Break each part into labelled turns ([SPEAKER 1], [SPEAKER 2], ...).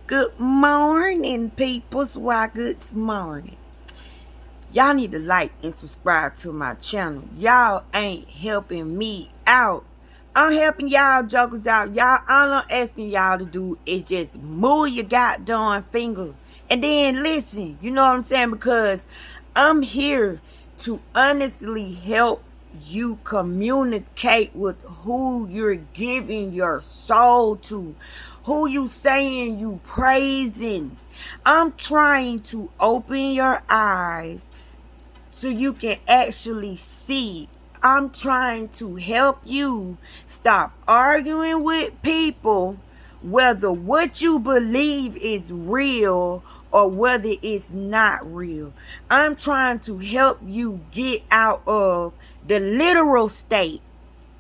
[SPEAKER 1] Good morning, peoples. Why, good morning. Y'all need to like and subscribe to my channel. Y'all ain't helping me out. I'm helping y'all jokers out. All I'm asking y'all to do is just move your goddamn finger. And then listen, you know what I'm saying? Because I'm here to honestly help you communicate with who you're giving your soul to, who you saying you praising. I'm trying to open your eyes so you can actually see. I'm trying to help you stop arguing with people whether what you believe is real or whether it's not real. I'm trying to help you get out of the literal state.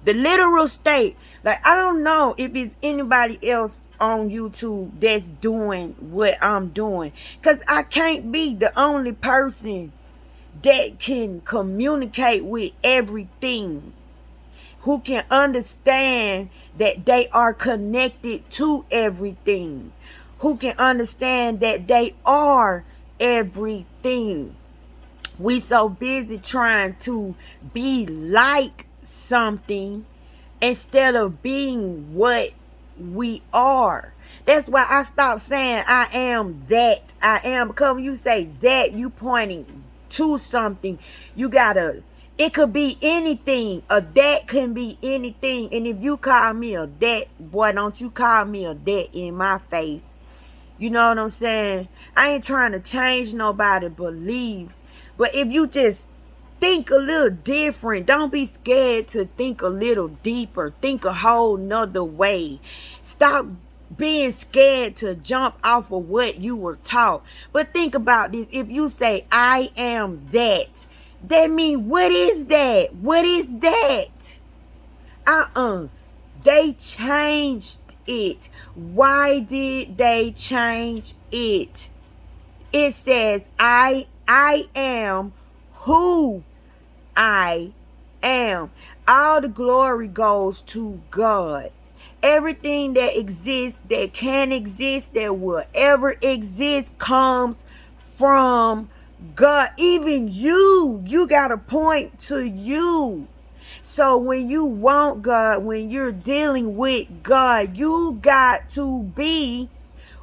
[SPEAKER 1] The literal state. Like, I don't know if it's anybody else on YouTube that's doing what I'm doing, because I can't be the only person that can communicate with everything, who can understand that they are connected to everything, who can understand that they are everything. We so busy trying to be like something instead of being what we are. That's why I stopped saying I am that. I am, because when you say that, you pointing to something. You gotta, it could be anything. A that can be anything. And if you call me a that, boy, don't you call me a that in my face. You know what I'm saying? I ain't trying to change nobody's beliefs. But if you just think a little different, don't be scared to think a little deeper. Think a whole nother way. Stop being scared to jump off of what you were taught. But think about this. If you say, I am that, that means, what is that? What is that? They changed it. Why did they change it? It says, I am who I am. All the glory goes to God. Everything that exists, that can exist, that will ever exist, comes from God. Even you got to point to you. So when you want God, when you're dealing with God, you got to be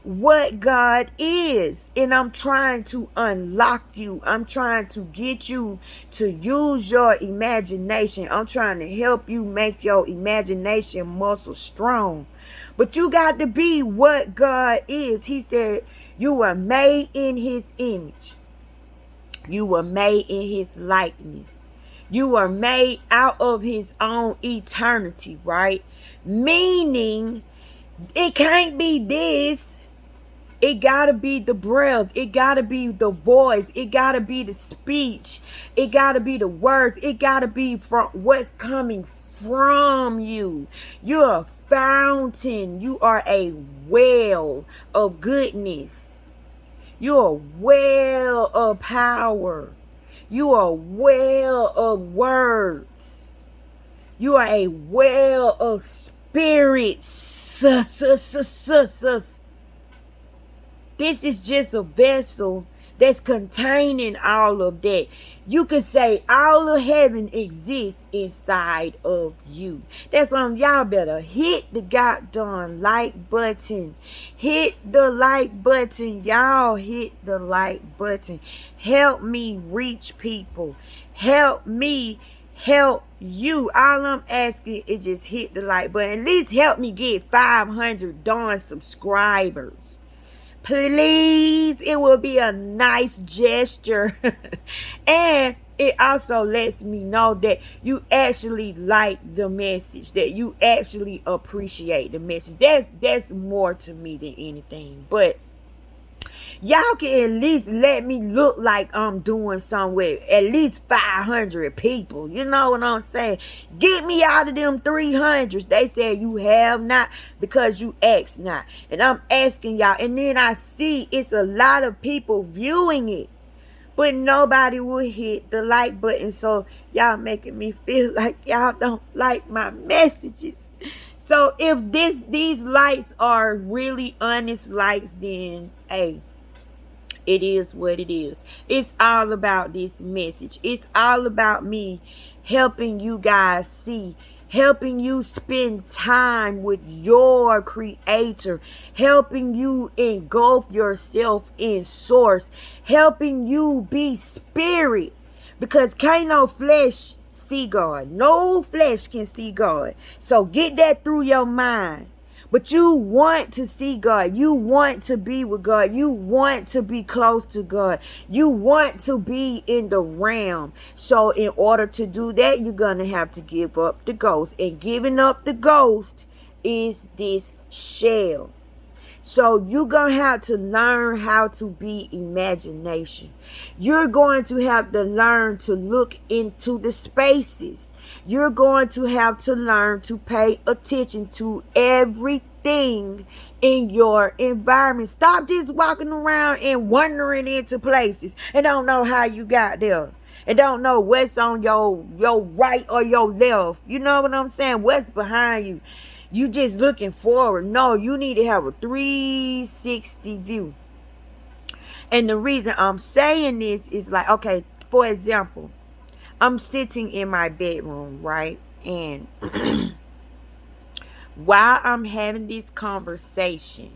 [SPEAKER 1] what God is. And I'm trying to unlock you. I'm trying to get you to use your imagination. I'm trying to help you make your imagination muscle strong. But you got to be what God is. He said you were made in his image. You were made in his likeness. You were made out of his own eternity, right? Meaning, it can't be this. It gotta be the breath. It gotta be the voice. It gotta be the speech. It gotta be the words. It gotta be from what's coming from you. You're a fountain. You are a well of goodness. You're a well of power. You are a well of words. You are a well of spirits. This is just a vessel that's containing all of that. You could say all of heaven exists inside of you. That's why y'all better hit the goddamn like button. Hit the like button. Y'all hit the like button. Help me reach people. Help me help you. All I'm asking is just hit the like button. At least help me get 500 darn subscribers. Please, it will be a nice gesture. And it also lets me know that you actually like the message, that you actually appreciate the message. That's more to me than anything. But y'all can at least let me look like I'm doing something with at least 500 people. You know what I'm saying? Get me out of them 300s. They said you have not because you ask not. And I'm asking y'all. And then I see it's a lot of people viewing it. but nobody will hit the like button. So y'all making me feel like y'all don't like my messages. So if these likes are really honest likes, then hey, it is what it is. It's all about this message. It's all about me helping you guys see, helping you spend time with your creator, helping you engulf yourself in source, helping you be spirit. Because can't no flesh see God. No flesh can see God. So get that through your mind. But you want to see God. You want to be with God. You want to be close to God. You want to be in the realm. So in order to do that, you're going to have to give up the ghost. And giving up the ghost is this shell. So you're going to have to learn how to be imagination. You're going to have to learn to look into the spaces. You're going to have to learn to pay attention to everything in your environment. Stop just walking around and wandering into places and don't know how you got there. And don't know what's on your right or your left. You know what I'm saying? What's behind you? You just looking forward. No, you need to have a 360 view. And the reason I'm saying this is like, okay, for example, I'm sitting in my bedroom, right? And while I'm having this conversation,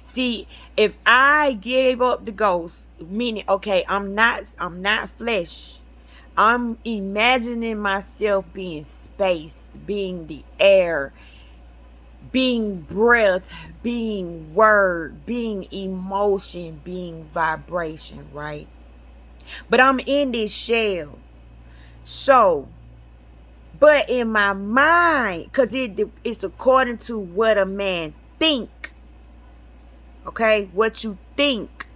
[SPEAKER 1] see, if I gave up the ghost, meaning, okay, I'm not flesh. I'm imagining myself being space, being the air, being breath, being word, being emotion, being vibration, right? But I'm in this shell. So, but in my mind, because it's according to what a man think. Okay? What you think.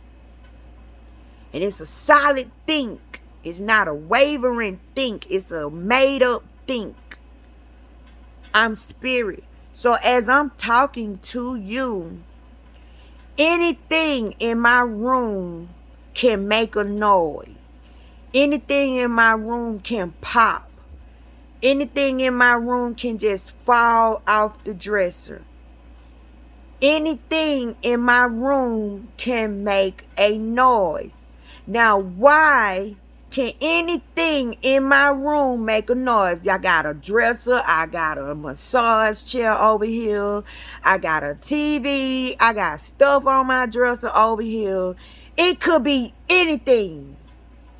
[SPEAKER 1] And it's a solid think. It's not a wavering think. It's a made up think. I'm spirit. So as I'm talking to you, anything in my room can make a noise. Anything in my room can pop. Anything in my room can just fall off the dresser. Anything in my room can make a noise. Now, why can anything in my room make a noise? I got a dresser. I got a massage chair over here. I got a TV. I got stuff on my dresser over here. It could be anything.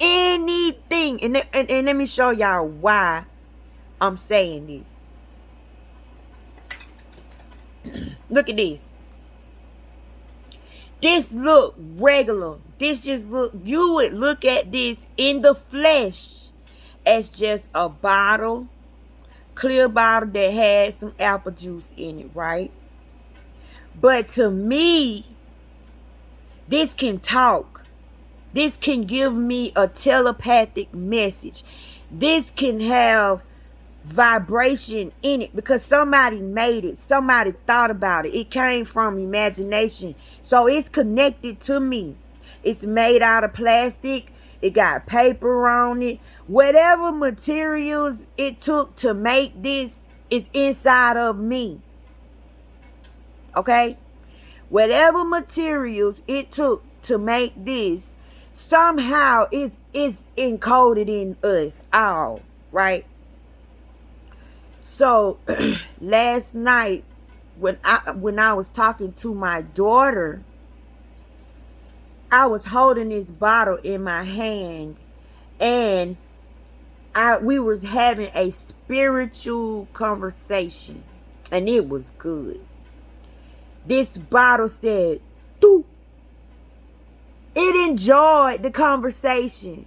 [SPEAKER 1] Anything. And let me show y'all why I'm saying this. Look at this. This look regular. This just look, you would look at this in the flesh as just a bottle, clear bottle that had some apple juice in it, right? But to me, this can talk. This can give me a telepathic message. This can have vibration in it because somebody made it. Somebody thought about it. It came from imagination. So it's connected to me. It's made out of plastic. It got paper on it. Whatever materials it took to make this is inside of me. Okay? Whatever materials it took to make this, somehow it's encoded in us all, right? So last night when I was talking to my daughter, I was holding this bottle in my hand and we was having a spiritual conversation and it was good. This bottle said, "Doo." It enjoyed the conversation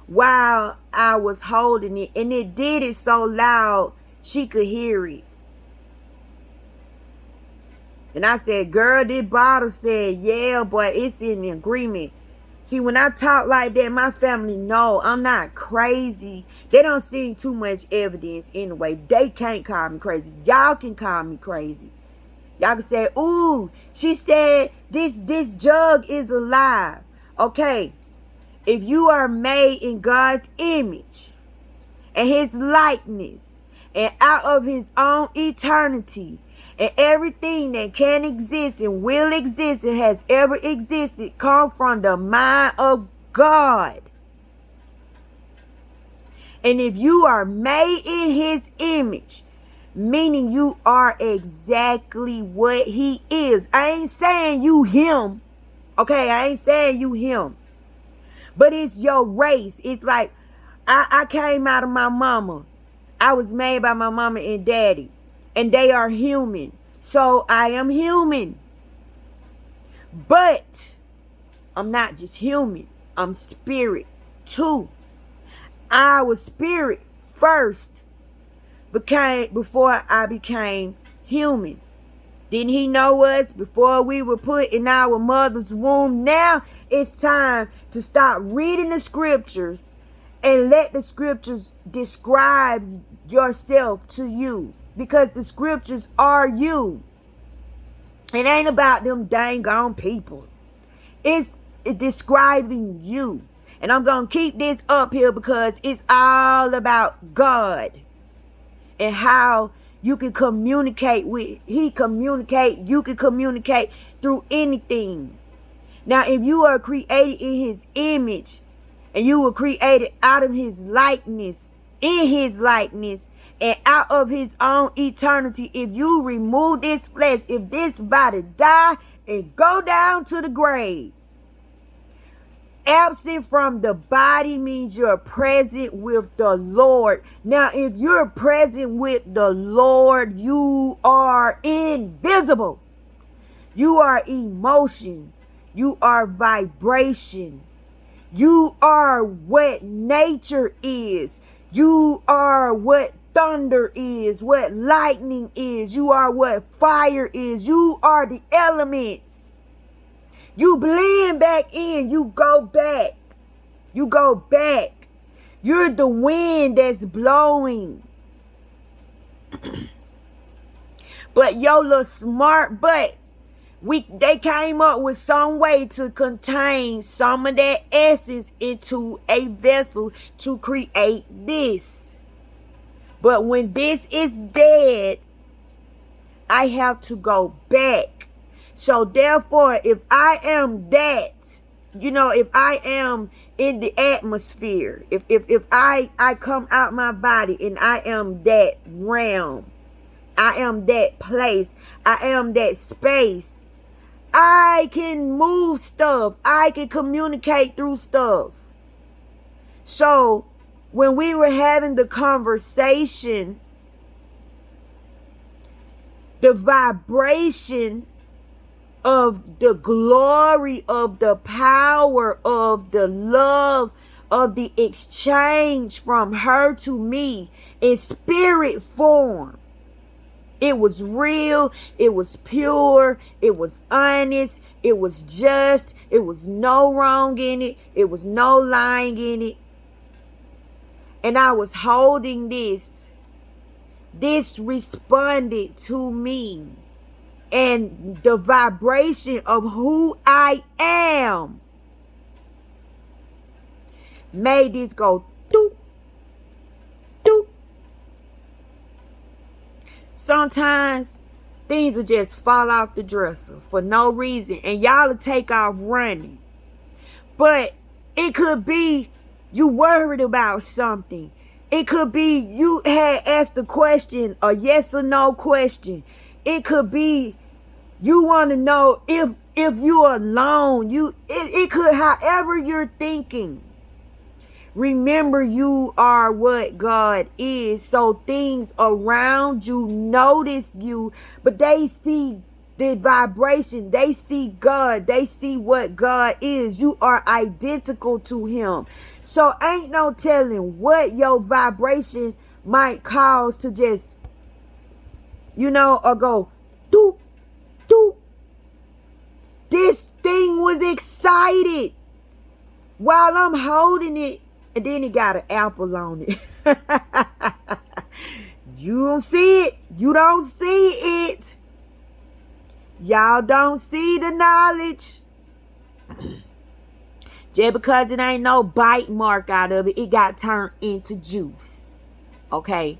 [SPEAKER 1] while I was holding it, and it did it so loud she could hear it. And I said, "Girl, this bottle said, yeah, but it's in agreement." See, when I talk like that, my family know I'm not crazy. They don't see too much evidence anyway. They can't call me crazy. Y'all can call me crazy. Y'all can say, "Ooh, she said this jug is alive." Okay, If you are made in God's image and his likeness, and out of his own eternity, and everything that can exist and will exist and has ever existed come from the mind of God. And if you are made in his image, meaning you are exactly what he is. I ain't saying you him. Okay, I ain't saying you him. But it's your race. It's like I came out of my mama. I was made by my mama and daddy. And they are human. So I am human. But I'm not just human. I'm spirit too. I was spirit first before I became human. Didn't he know us before we were put in our mother's womb? Now it's time to stop reading the scriptures and let the scriptures describe yourself to you. Because the scriptures are you. It ain't about them dang on people. It's describing you. And I'm going to keep this up here because it's all about God. And how you can communicate with, he communicate, you can communicate through anything. Now, if you are created in his image, and you were created out of his likeness, in his likeness, and out of his own eternity, if you remove this flesh, if this body die and go down to the grave, absent from the body means you're present with the Lord. Now, if you're present with the Lord, you are invisible. You are emotion. You are vibration. You are what nature is. You are what thunder is, what lightning is. You are what fire is. You are the elements. You blend back in. You go back. You go back. You're the wind that's blowing. But your little smart butt, they came up with some way to contain some of that essence into a vessel to create this. But when this is dead, I have to go back. So therefore, if I am that, if I am in the atmosphere, if I come out my body and I am that realm, I am that place, I am that space, I can move stuff, I can communicate through stuff. So when we were having the conversation, the vibration of the glory, of the power, of the love, of the exchange from her to me in spirit form. It was real, it was pure, it was honest, it was just, it was no wrong in it, it was no lying in it. And I was holding this. This responded to me. And the vibration of who I am made this go doop, doop. Sometimes things will just fall off the dresser for no reason. And y'all will take off running. But it could be you worried about something. It could be you had asked a question, a yes or no question. It could be you want to know if you're alone. It could, however you're thinking. Remember, you are what God is. So things around you notice you, but they see the vibration. They see God. They see what God is. You are identical to him. So ain't no telling what your vibration might cause to just, or go doop, doop. This thing was excited while I'm holding it. And then it got an apple on it. You don't see it. You don't see it. Y'all don't see the knowledge. Just because it ain't no bite mark out of it, it got turned into juice. Okay?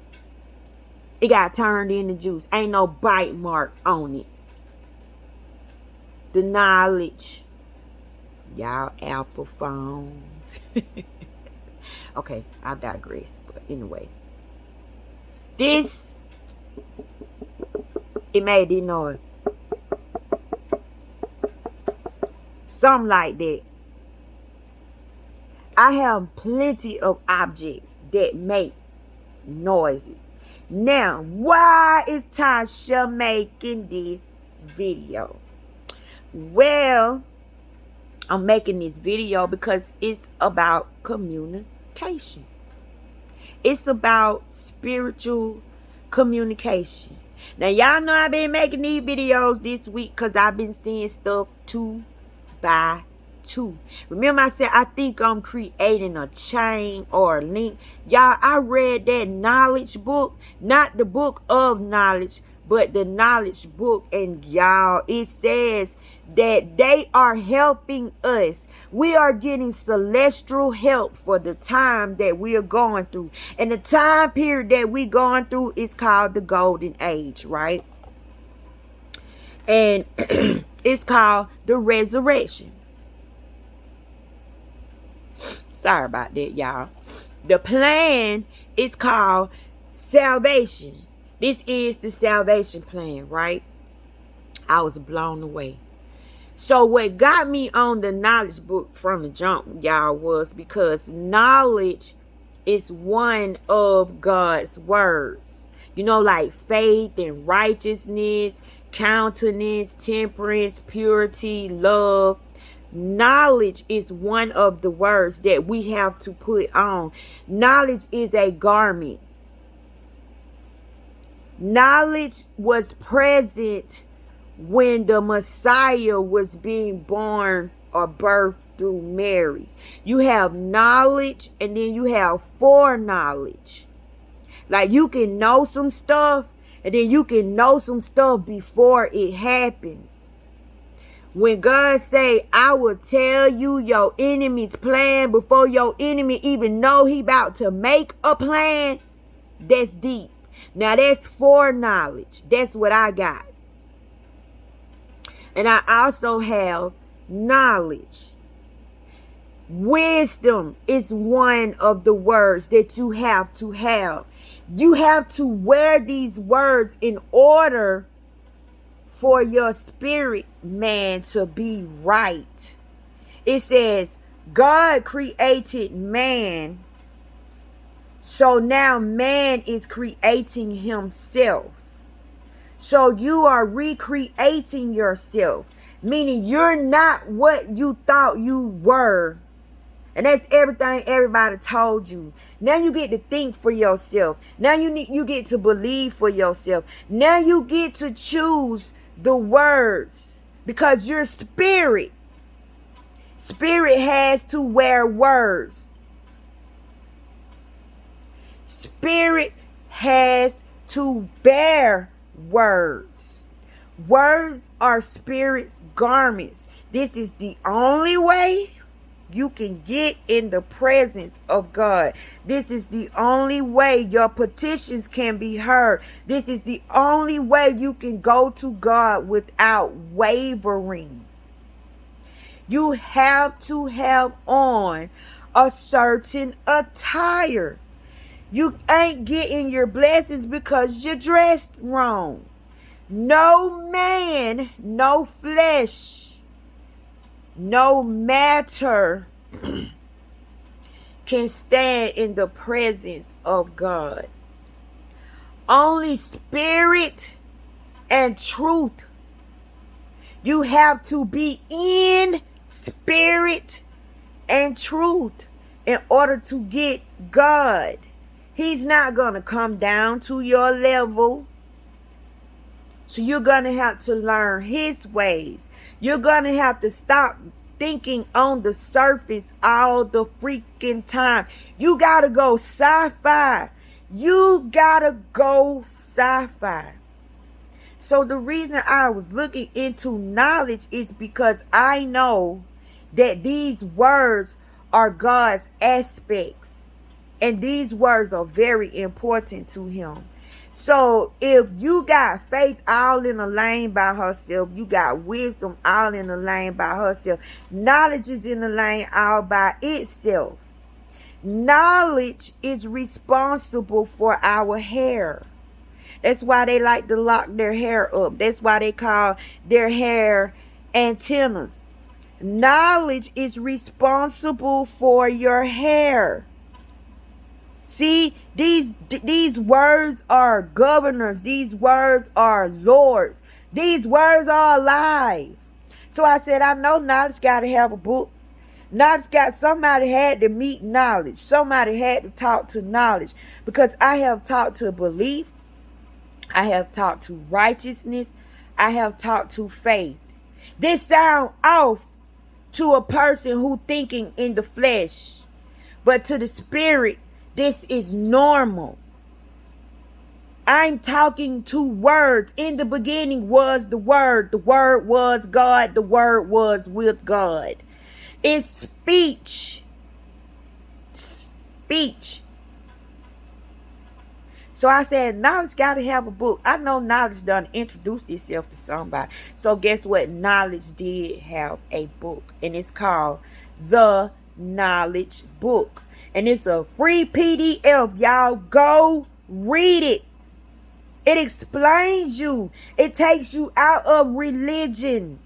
[SPEAKER 1] It got turned into juice. Ain't no bite mark on it. The knowledge. Y'all Apple phones. Okay, I digress. But anyway. This, it made this noise. Something like that. I have plenty of objects that make noises. Now, why is Tasha making this video? Well, I'm making this video because it's about communication. It's about spiritual communication. Now, y'all know I've been making these videos this week because I've been seeing stuff 2 by 2. Remember I said I think I'm creating a chain or a link. Y'all, I read that knowledge book. Not the book of knowledge, but the knowledge book. And y'all, it says that they are helping us. We are getting celestial help for the time that we are going through. And the time period that we're going through is called the golden age, right? And it's called the resurrection. Sorry about that, y'all. The plan is called salvation. This is the salvation plan, right? I was blown away. So what got me on the knowledge book from the jump, y'all, was because knowledge is one of God's words. You know, like faith and righteousness, countenance, temperance, purity, love. Knowledge is one of the words that we have to put on. Knowledge is a garment. Knowledge was present when the Messiah was being born or birthed through Mary. You have knowledge and then you have foreknowledge. Like you can know some stuff and then you can know some stuff before it happens. When God say, I will tell you your enemy's plan before your enemy even know he about to make a plan, that's deep. Now that's foreknowledge. That's what I got. And I also have knowledge. Wisdom is one of the words that you have to have. You have to wear these words in order for your spirit man to be right. It says God created man, so now man is creating himself. So you are recreating yourself, meaning you're not what you thought you were. And that's everything everybody told you. Now you get to think for yourself. Now you get to believe for yourself. Now you get to choose the words because you're spirit. Spirit has to wear words. Spirit has to bear words. Words are spirit's garments. This is the only way you can get in the presence of God. This is the only way your petitions can be heard. This is the only way you can go to God without wavering. You have to have on a certain attire. You ain't getting your blessings because you're dressed wrong. No man, no flesh, no matter can stand in the presence of God. Only spirit and truth. You have to be in spirit and truth in order to get God. He's not going to come down to your level. So you're going to have to learn his ways. You're going to have to stop thinking on the surface all the freaking time. You got to go sci-fi. You got to go sci-fi. So the reason I was looking into knowledge is because I know that these words are God's aspects. And these words are very important to him. So if you got faith all in a lane by herself, you got wisdom all in a lane by herself, knowledge is in the lane all by itself. Knowledge is responsible for our hair. That's why they like to lock their hair up. That's why they call their hair antennas. Knowledge is responsible for your hair. See, these words are governors. These words are lords. These words are alive. So I said, I know knowledge got to have a book. Knowledge somebody had to meet knowledge. Somebody had to talk to knowledge. Because I have talked to belief. I have talked to righteousness. I have talked to faith. This sound off to a person who thinking in the flesh. But to the spirit, this is normal. I'm talking to words. In the beginning was the Word. The Word was God. The Word was with God. It's speech. Speech. So I said, knowledge got to have a book. I know knowledge done introduced itself to somebody. So guess what? Knowledge did have a book. And it's called The Knowledge Book. And it's a free PDF. Y'all go read it. It explains you. It takes you out of religion.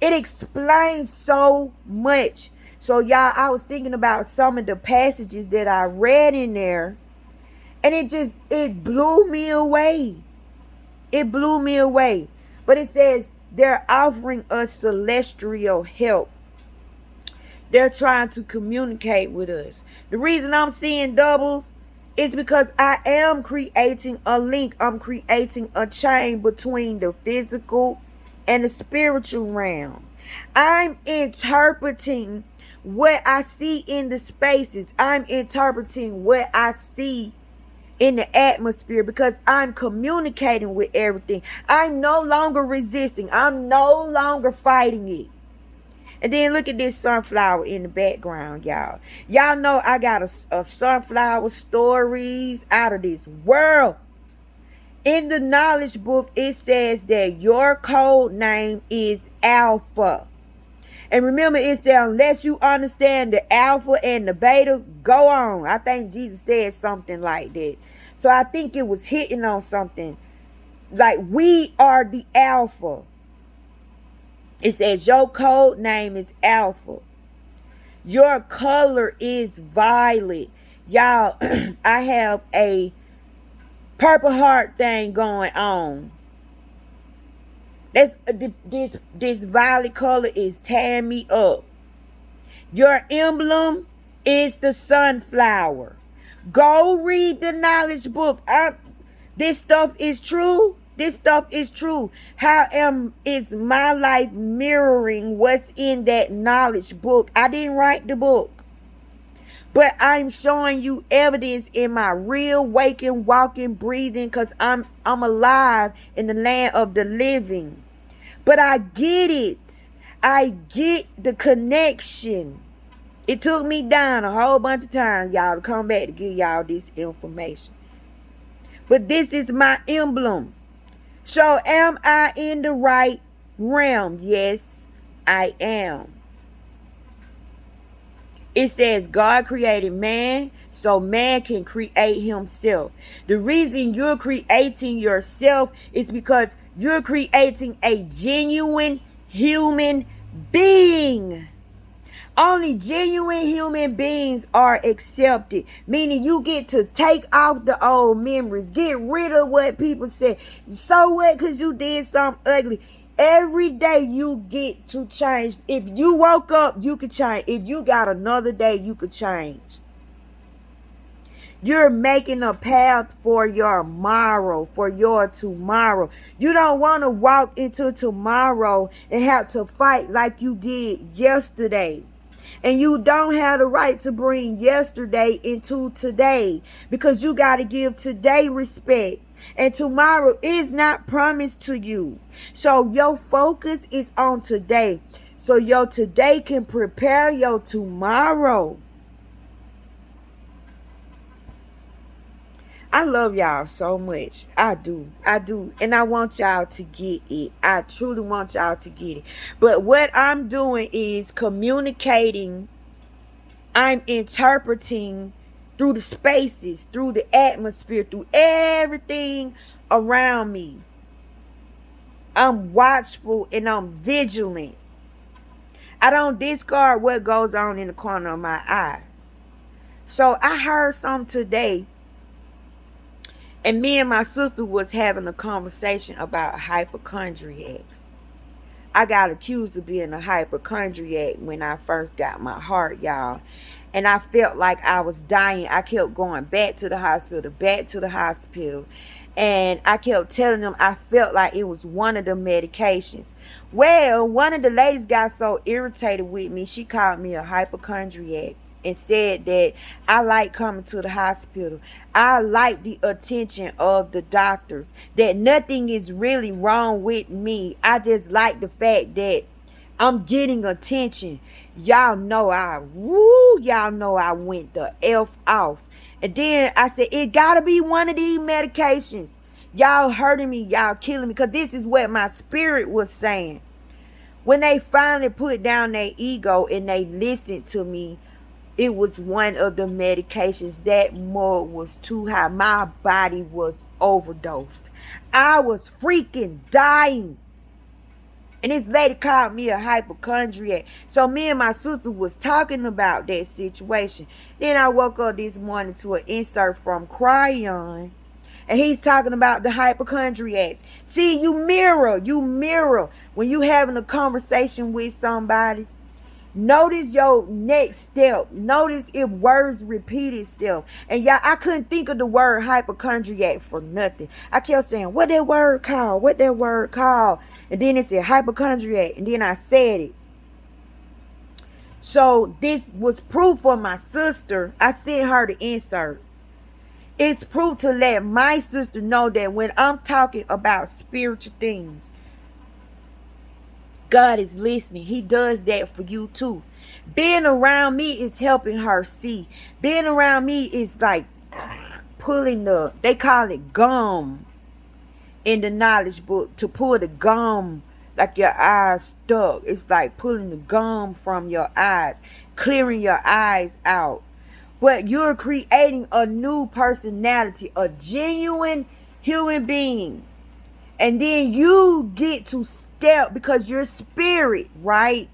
[SPEAKER 1] It explains so much. So y'all, I was thinking about some of the passages that I read in there. And it blew me away. It blew me away. But it says they're offering us celestial help. They're trying to communicate with us. The reason I'm seeing doubles is because I am creating a link. I'm creating a chain between the physical and the spiritual realm. I'm interpreting what I see in the spaces. I'm interpreting what I see in the atmosphere because I'm communicating with everything. I'm no longer resisting. I'm no longer fighting it. And then look at this sunflower in the background, y'all. Y'all know I got a sunflower stories out of this world. In the knowledge book, it says that your code name is Alpha. And remember, it said, unless you understand the Alpha and the Beta, go on. I think Jesus said something like that. So I think it was hitting on something. Like, we are the Alpha. It says your code name is Alpha. Your color is violet. Y'all, I have a Purple Heart thing going on. This violet color is tearing me up. Your emblem is the sunflower. Go read the knowledge book. This stuff is true. This stuff is true. Is my life mirroring what's in that knowledge book? I didn't write the book. But I'm showing you evidence in my real waking, walking, breathing, because I'm alive in the land of the living. But I get it. I get the connection. It took me down a whole bunch of times, y'all, to come back to give y'all this information. But this is my emblem. So am I in the right realm? Yes, I am. It says God created man so man can create himself. The reason you're creating yourself is because you're creating a genuine human being. Only genuine human beings are accepted. Meaning you get to take off the old memories. Get rid of what people say. So what? Because you did something ugly. Every day you get to change. If you woke up, you could change. If you got another day, you could change. You're making a path for your tomorrow, You don't want to walk into tomorrow and have to fight like you did yesterday. And you don't have the right to bring yesterday into today because you got to give today respect. And tomorrow is not promised to you. So your focus is on today. so your today can prepare your tomorrow. I love y'all so much. I do. I do. And I want y'all to get it. I truly want y'all to get it. But what I'm doing is communicating. I'm interpreting through the spaces, through the atmosphere, through everything around me. I'm watchful and I'm vigilant. I don't discard what goes on in the corner of my eye. So I heard something today, and me and my sister was having a conversation about hypochondriacs. I got accused of being a hypochondriac when I first got my heart, y'all. And I felt like I was dying. I kept going back to the hospital, back to the hospital. And I kept telling them I felt like it was one of the medications. Well, one of the ladies got so irritated with me, she called me a hypochondriac and said that I like coming to the hospital. I like the attention of the doctors, that nothing is really wrong with me. I just like the fact that I'm getting attention. Y'all know I went the F off. And then I said, it gotta be one of these medications. Y'all hurting me, y'all killing me, because this is what my spirit was saying. When they finally put down their ego and they listened to me, it was one of the medications. That mug was too high. My body was overdosed. I was freaking dying. And this lady called me a hypochondriac. So me and my sister was talking about that situation. Then I woke up this morning to an insert from Cryon. And he's talking about the hypochondriacs. See, you mirror. When you having a conversation with somebody, notice your next step. Notice if words repeat itself. And y'all, I couldn't think of the word hypochondriac for nothing. I kept saying, what that word called? And then it said hypochondriac. And then I said it. So this was proof for my sister. I sent her the insert. It's proof to let my sister know that when I'm talking about spiritual things, God is listening. He does that for you too. Being around me is helping her see. Being around me is like pulling they call it gum in the knowledge book, to pull the gum like your eyes stuck. It's like pulling the gum from your eyes, clearing your eyes out. But you're creating a new personality, a genuine human being. And then you get to step, because you're spirit, right?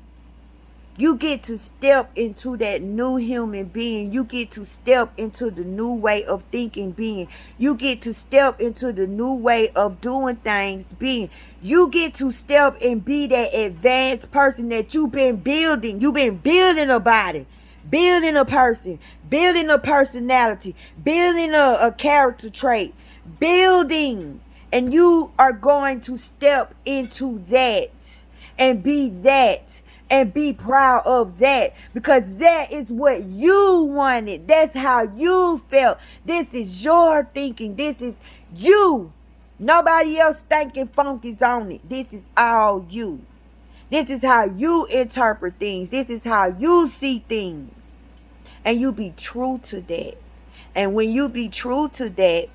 [SPEAKER 1] You get to step into that new human being. You get to step into the new way of thinking being. You get to step into the new way of doing things being. You get to step and be that advanced person that you've been building. You've been building a body, building a person, building a personality, building a character trait, building. And you are going to step into that and be that and be proud of that, because that is what you wanted. That's how you felt. This is your thinking. This is you. Nobody else thinking funky's on it. This is all you. This is how you interpret things. This is how you see things. And you be true to that. And when you be true to that,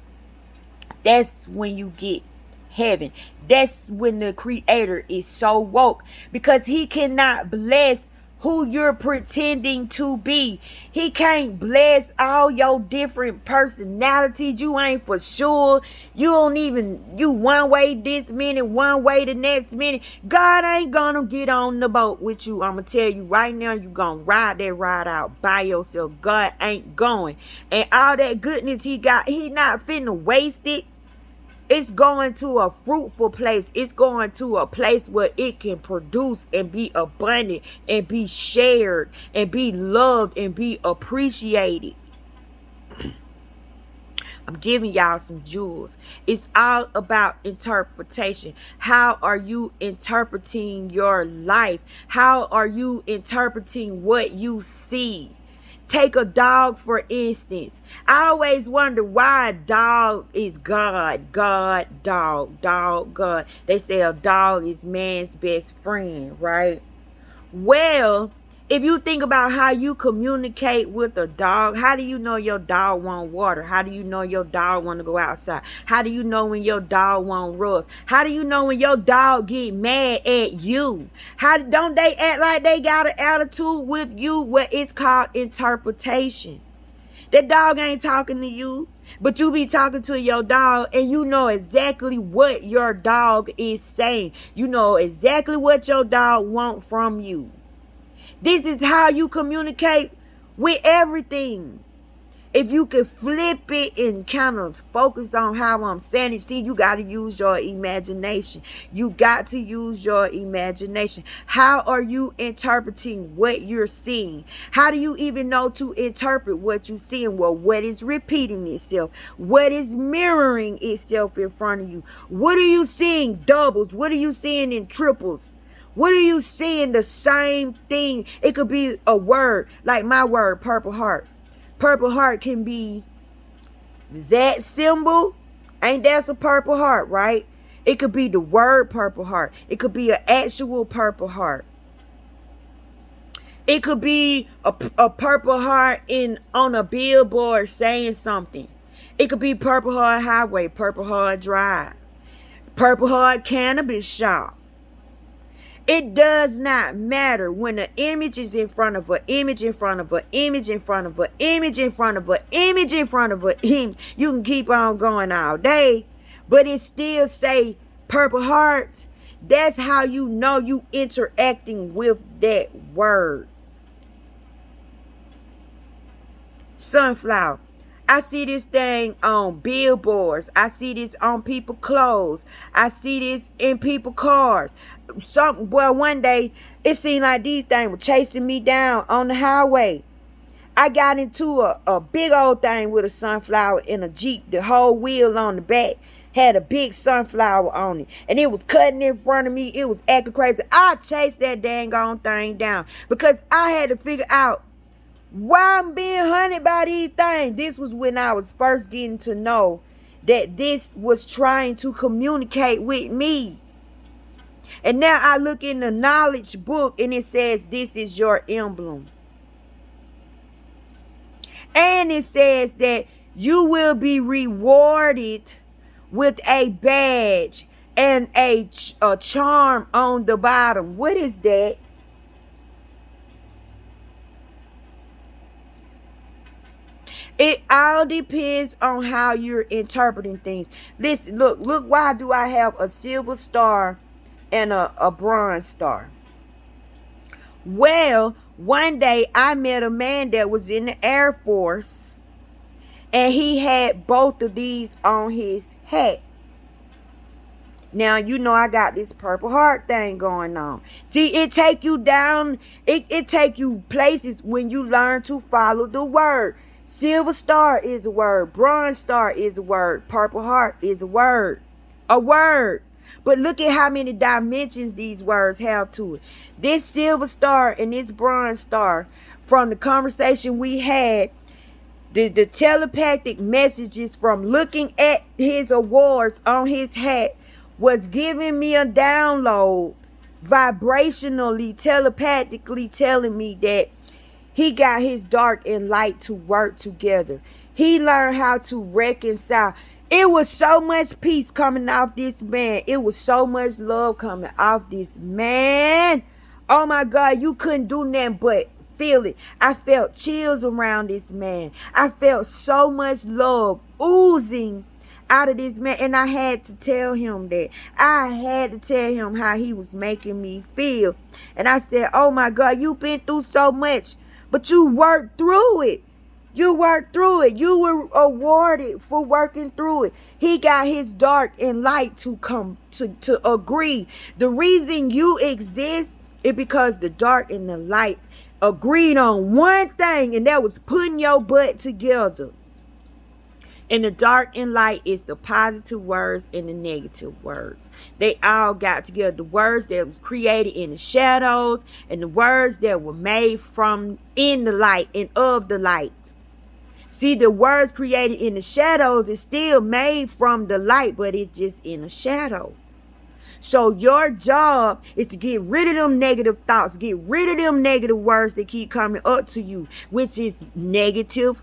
[SPEAKER 1] that's when you get heaven. That's when the Creator is so woke, because he cannot bless who you're pretending to be. He can't bless all your different personalities. You ain't for sure. You one way this minute, one way the next minute. God ain't gonna get on the boat with you. I'm gonna tell you right now, you gonna ride that ride out by yourself. God ain't going. And all that goodness he got, he not finna waste it. It's going to a fruitful place. It's going to a place where it can produce and be abundant and be shared and be loved and be appreciated. I'm giving y'all some jewels. It's all about interpretation. How are you interpreting your life? How are you interpreting what you see? Take a dog, for instance. I always wonder why a dog is God, dog, God. They say a dog is man's best friend, right? Well, if you think about how you communicate with a dog, how do you know your dog want water? How do you know your dog want to go outside? How do you know when your dog want rust? How do you know when your dog get mad at you? How don't they act like they got an attitude with you? What it's called interpretation. That dog ain't talking to you, but you be talking to your dog and you know exactly what your dog is saying. You know exactly what your dog want from you. This is how you communicate with everything. If you can flip it and kind of focus on how I'm saying it, see, you got to use your imagination. You got to use your imagination. How are you interpreting what you're seeing? How do you even know to interpret what you're seeing? Well, what is repeating itself? What is mirroring itself in front of you? What are you seeing doubles? What are you seeing in triples? What are you seeing the same thing? It could be a word, like my word, purple heart. Purple heart can be that symbol. Ain't that a purple heart, right? It could be the word purple heart. It could be an actual purple heart. It could be a purple heart on a billboard saying something. It could be Purple Heart Highway, Purple Heart Drive, Purple Heart Cannabis Shop. It does not matter when the image is in front of an image in front of an image in front of an image in front of an image in front of an image. You can keep on going all day, but it still say Purple Heart. That's how you know you interacting with that word. Sunflower. I see this thing on billboards. I see this on people's clothes. I see this in people's cars. One day it seemed like these things were chasing me down on the highway. I got into a big old thing with a sunflower in a Jeep. The whole wheel on the back had a big sunflower on it. And it was cutting in front of me. It was acting crazy. I chased that dang on thing down because I had to figure out why I'm being hunted by these things. This was when I was first getting to know that this was trying to communicate with me. And now I look in the knowledge book and it says this is your emblem. And it says that you will be rewarded with a badge and a charm on the bottom. What is that? It all depends on how you're interpreting things. Listen, look, why do I have a silver star and a bronze star? Well, one day I met a man that was in the Air Force and he had both of these on his hat. Now, you know I got this Purple Heart thing going on. See, it take you down, it take you places when you learn to follow the word. Silver star is a word. Bronze star is a word. Purple heart is a word. A word. But look at how many dimensions these words have to it. This silver star and this bronze star, from the conversation we had, the telepathic messages from looking at his awards on his hat was giving me a download, vibrationally, telepathically telling me that he got his dark and light to work together. He learned how to reconcile. It was so much peace coming off this man. It was so much love coming off this man. Oh my God, you couldn't do nothing but feel it. I felt chills around this man. I felt so much love oozing out of this man. And I had to tell him that. I had to tell him how he was making me feel. And I said, oh my God, you've been through so much. But you worked through it. You worked through it. You were awarded for working through it. He got his dark and light to come to agree. The reason you exist is because the dark and the light agreed on one thing, and that was putting your butt together. And the dark and light is the positive words and the negative words. They all got together. The words that was created in the shadows and the words that were made from in the light and of the light. See, the words created in the shadows is still made from the light, but it's just in the shadow. So your job is to get rid of them negative thoughts, get rid of them negative words that keep coming up to you, which is negative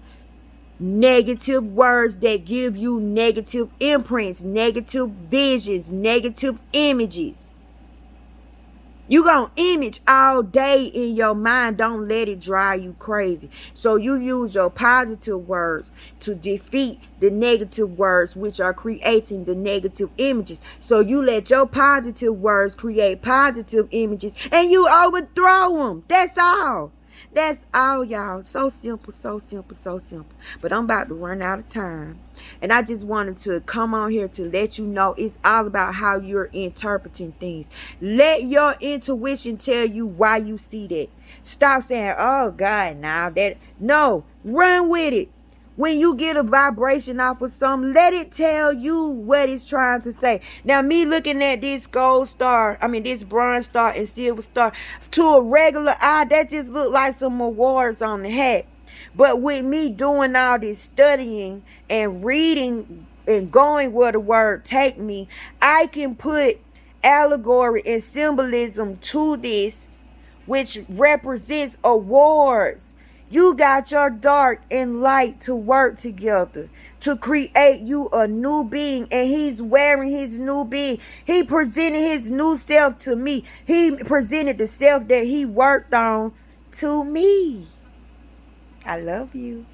[SPEAKER 1] words that give you negative imprints, negative visions, negative images. You gonna image all day in your mind. Don't let it drive you crazy. So you use your positive words to defeat the negative words, which are creating the negative images. So you let your positive words create positive images and you overthrow them. That's all. That's all, y'all. So simple, so simple, so simple. But I'm about to run out of time. And I just wanted to come on here to let you know it's all about how you're interpreting things. Let your intuition tell you why you see that. Stop saying, oh, God, now that. No, run with it. When you get a vibration off of something, let it tell you what it's trying to say. Now, me looking at this gold star, this bronze star and silver star, to a regular eye, that just look like some awards on the hat. But with me doing all this studying and reading and going where the word take me, I can put allegory and symbolism to this, which represents awards. You got your dark and light to work together to create you a new being. And he's wearing his new being. He presented his new self to me. He presented the self that he worked on to me. I love you.